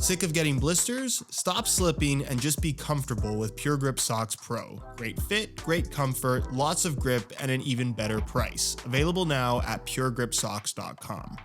Sick of getting blisters? Stop slipping and just be comfortable with Pure Grip Socks Pro. Great fit, great comfort, lots of grip, and an even better price. Available now at puregripsocks.com.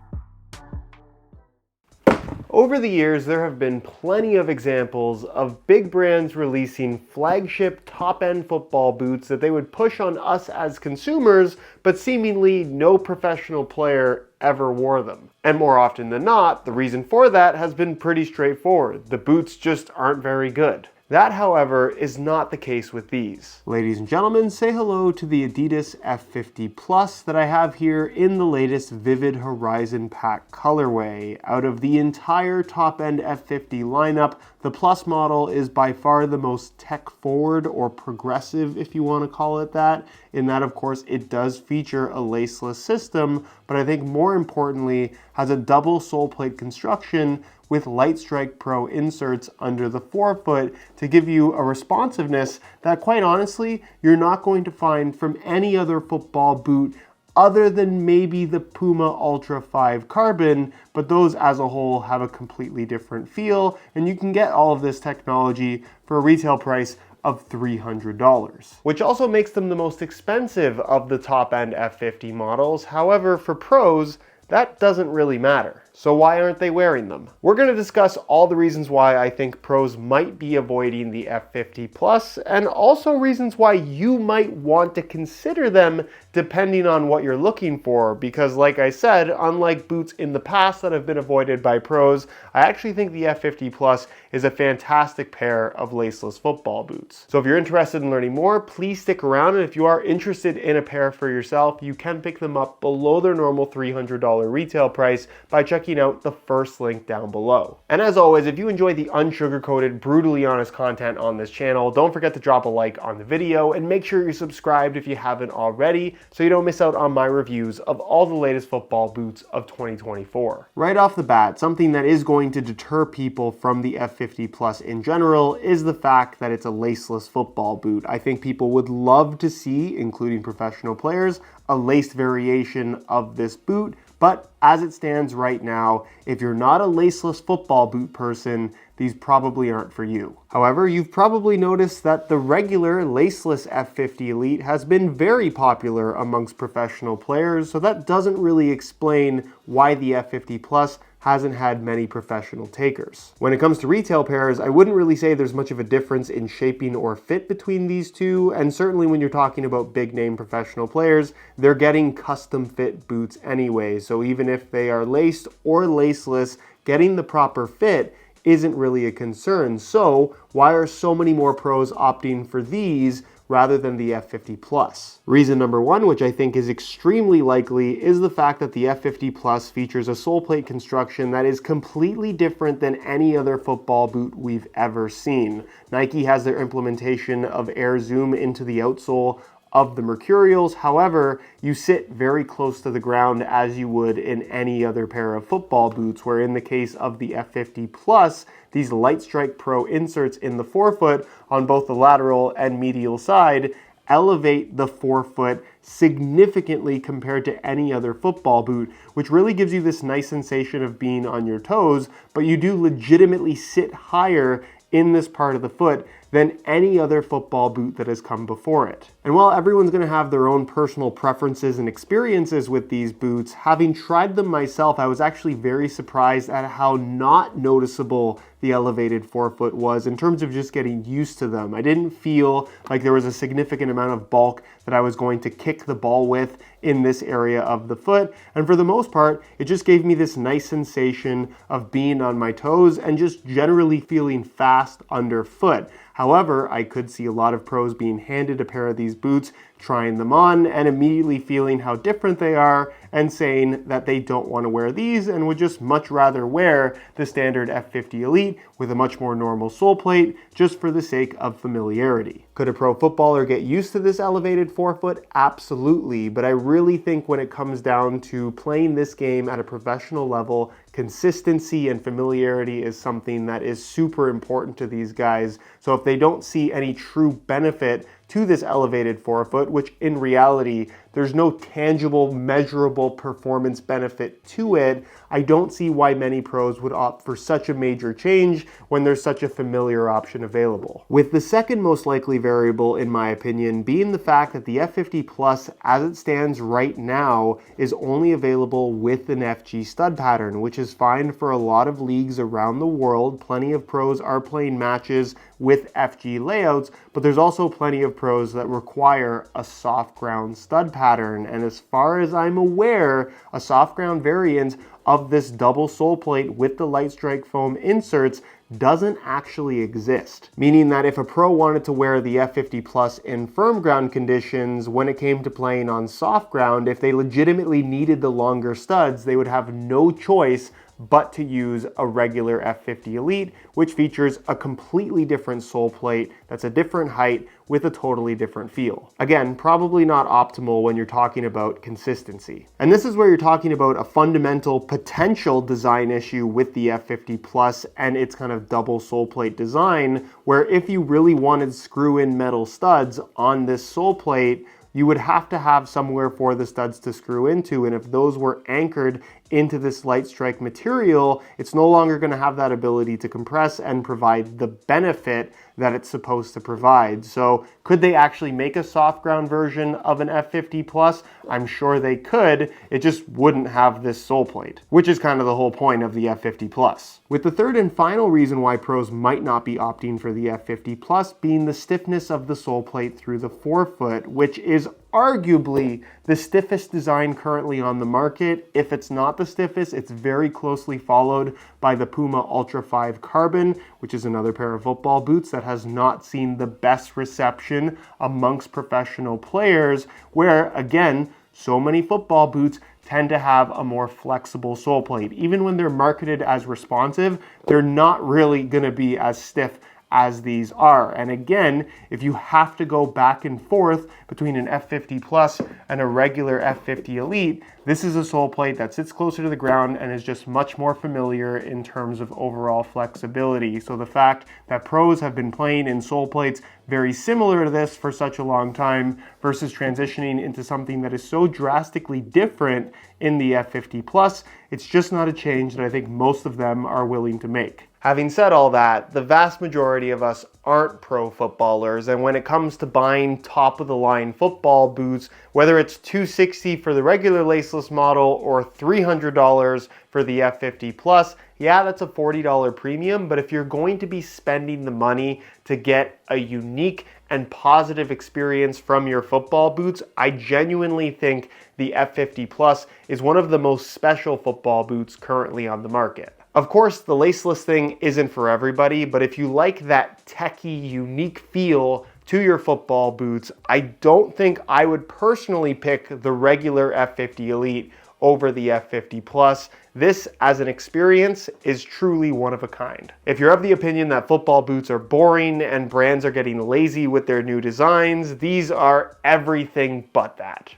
Over the years, there have been plenty of examples of big brands releasing flagship top-end football boots that they would push on us as consumers, but seemingly no professional player ever wore them. And more often than not, the reason for that has been pretty straightforward. The boots just aren't very good. That, however, is not the case with these. Ladies and gentlemen, say hello to the Adidas F50 Plus that I have here in the latest Vivid Horizon Pack colorway. Out of the entire top-end F50 lineup, the Plus model is by far the most tech-forward or progressive, if you want to call it that, in that, of course, it does feature a laceless system, but I think more importantly, has a double Soleplate construction with Light Strike Pro inserts under the forefoot to give you a responsiveness that, quite honestly, you're not going to find from any other football boot other than maybe the Puma Ultra 5 Carbon, but those as a whole have a completely different feel, and you can get all of this technology for a retail price of $300, which also makes them the most expensive of the top-end F50 models. However, for pros, that doesn't really matter. So why aren't they wearing them? We're going to discuss all the reasons why I think pros might be avoiding the F50 Plus, and also reasons why you might want to consider them depending on what you're looking for, because like I said, unlike boots in the past that have been avoided by pros, I actually think the F50 Plus is a fantastic pair of laceless football boots. So if you're interested in learning more, please stick around, and if you are interested in a pair for yourself, you can pick them up below their normal $300 retail price by checking out the first link down below. And as always, if you enjoy the unsugar-coated, brutally honest content on this channel, don't forget to drop a like on the video and make sure you're subscribed if you haven't already so you don't miss out on my reviews of all the latest football boots of 2024. Right off the bat, something that is going to deter people from the F50 Plus in general is the fact that it's a laceless football boot. I think people would love to see, including professional players, a laced variation of this boot, but as it stands right now, if you're not a laceless football boot person, these probably aren't for you. However, you've probably noticed that the regular laceless F50 Elite has been very popular amongst professional players, so that doesn't really explain why the F50 Plus hasn't had many professional takers. When it comes to retail pairs, I wouldn't really say there's much of a difference in shaping or fit between these two, and certainly when you're talking about big name professional players, they're getting custom fit boots anyway, so even if they are laced or laceless, getting the proper fit isn't really a concern. So why are so many more pros opting for these rather than the F50 Plus? Reason number one, which I think is extremely likely, is the fact that the F50 Plus features a Soleplate construction that is completely different than any other football boot we've ever seen. Nike has their implementation of air zoom into the outsole of the Mercurials. However, you sit very close to the ground as you would in any other pair of football boots, where in the case of the F50 Plus, these Light Strike Pro inserts in the forefoot on both the lateral and medial side elevate the forefoot significantly compared to any other football boot, which really gives you this nice sensation of being on your toes, but you do legitimately sit higher in this part of the foot than any other football boot that has come before it. And while everyone's going to have their own personal preferences and experiences with these boots, having tried them myself, I was actually very surprised at how not noticeable the elevated forefoot was in terms of just getting used to them. I didn't feel like there was a significant amount of bulk that I was going to kick the ball with in this area of the foot, and for the most part, it just gave me this nice sensation of being on my toes and just generally feeling fast underfoot. However, I could see a lot of pros being handed a pair of these boots, trying them on, and immediately feeling how different they are and saying that they don't want to wear these and would just much rather wear the standard F50 Elite with a much more normal sole plate just for the sake of familiarity. Could a pro footballer get used to this elevated forefoot? Absolutely, but I really think when it comes down to playing this game at a professional level, consistency and familiarity is something that is super important to these guys. So if they don't see any true benefit to this elevated forefoot, which in reality, there's no tangible, measurable performance benefit to it, I don't see why many pros would opt for such a major change when there's such a familiar option available. With the second most likely variable, in my opinion, being the fact that the F50 Plus, as it stands right now, is only available with an FG stud pattern, which is fine for a lot of leagues around the world. Plenty of pros are playing matches with FG layouts, but there's also plenty of pros that require a soft ground stud pattern. And as far as I'm aware, a soft ground variant of this double sole plate with the light strike foam inserts doesn't actually exist. Meaning that if a pro wanted to wear the F50 Plus in firm ground conditions, when it came to playing on soft ground, if they legitimately needed the longer studs, they would have no choice but to use a regular F50 Elite, which features a completely different sole plate that's a different height with a totally different feel. Again, probably not optimal when you're talking about consistency. And this is where you're talking about a fundamental potential design issue with the F50 Plus and its kind of double sole plate design, where if you really wanted screw-in metal studs on this sole plate, you would have to have somewhere for the studs to screw into, and if those were anchored into this light strike material, it's no longer going to have that ability to compress and provide the benefit that it's supposed to provide. So could they actually make a soft ground version of an F50 Plus? I'm sure they could. It just wouldn't have this sole plate, which is kind of the whole point of the F50 Plus. With the third and final reason why pros might not be opting for the F50 Plus being the stiffness of the sole plate through the forefoot, which is arguably the stiffest design currently on the market. If it's not the stiffest, it's very closely followed by the Puma Ultra 5 Carbon, which is another pair of football boots that has not seen the best reception amongst professional players, where again, so many football boots tend to have a more flexible sole plate. Even when they're marketed as responsive, they're not really going to be as stiff as these are. And again, if you have to go back and forth between an F50 Plus and a regular F50 Elite, this is a sole plate that sits closer to the ground and is just much more familiar in terms of overall flexibility. So the fact that pros have been playing in sole plates very similar to this for such a long time versus transitioning into something that is so drastically different in the F50 Plus, it's just not a change that I think most of them are willing to make. Having said all that, the vast majority of us aren't pro footballers, and when it comes to buying top-of-the-line football boots, whether it's $260 for the regular laceless model or $300 for the F50 Plus, yeah, that's a $40 premium, but if you're going to be spending the money to get a unique and positive experience from your football boots, I genuinely think the F50 Plus is one of the most special football boots currently on the market. Of course, the laceless thing isn't for everybody, but if you like that techie, unique feel to your football boots, I don't think I would personally pick the regular F50 Elite over the F50 Plus. This, as an experience, is truly one of a kind. If you're of the opinion that football boots are boring and brands are getting lazy with their new designs, these are everything but that.